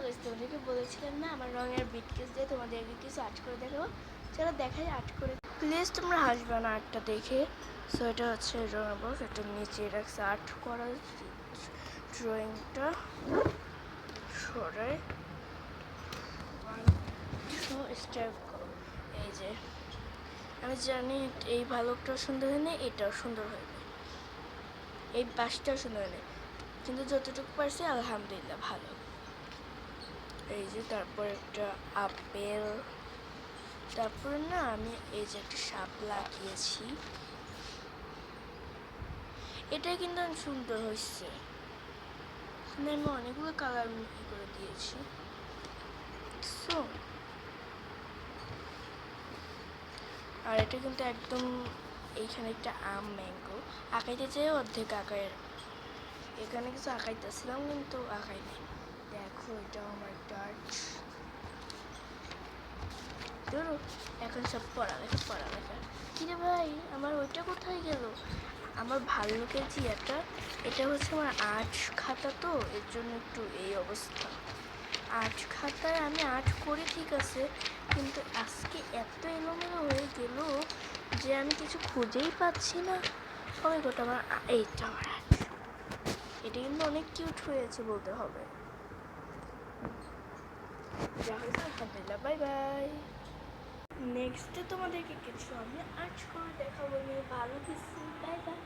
Guys, তোমাদেরকে বলেছিলাম না আমার রঙের বিটকেস দিয়ে তোমাদেরকে কিছু আর্ট করে দেখাবো। চলো দেখাই আর্ট করে। প্লিজ তোমরা হাসবে না আর্টটা দেখে। সো এটা হচ্ছে রঙের বক্স, এটা নিচে রাখছে আর্ট করা ড্রয়িংটা সরাই স্টার্ট করো। এই যে আমি জানি এই ভালুকটাও সুন্দর হয়নি, এটাও সুন্দর হয়নি, এই বাসটাও সুন্দর হয়নি, কিন্তু যতটুকু পারছি আলহামদুলিল্লাহ ভালো। এই যে তারপর একটা আপেল, তারপরে না আমি এই যে একটা সাপ লাগিয়েছি, এটা কিন্তু সুন্দর হয়েছে। আমি অনেকগুলো কালার করে দিয়েছি। সো আর এটা কিন্তু একদম এইখানে একটা আম ম্যাঙ্গো আঁকাইতে চেয়ে অর্ধেক আঁকায়, এখানে কিছু আঁকাইতেছিলাম কিন্তু আঁকাই নেই। দেখো এটা আমার টাচ। ধরো এখন সব পড়ালেখা কিরে ভাই, আমার ওইটা কোথায় গেল? আমার ভাল্লুকের জিয়াটা, এটা হচ্ছে আমার আর্ট খাতা, তো এর জন্য একটু এই অবস্থা। আর্ট খাতায় আমি আর্ট করি ঠিক আছে, কিন্তু আজকে এত এলোমেলো হয়ে গেল যে আমি কিছু খুঁজেই পাচ্ছি না। সবাই গোটা আমার এইটা আমার আর্ট, এটা কিন্তু অনেক কিউট হয়েছে বলতে হবে। যা হয়েছে আলহামদুলিল্লাহ, বাই বাই। নেক্সটে তোমাদেরকে কিছু আমি আর্ট করে দেখাবো, ভালো কিছু। Bye bye.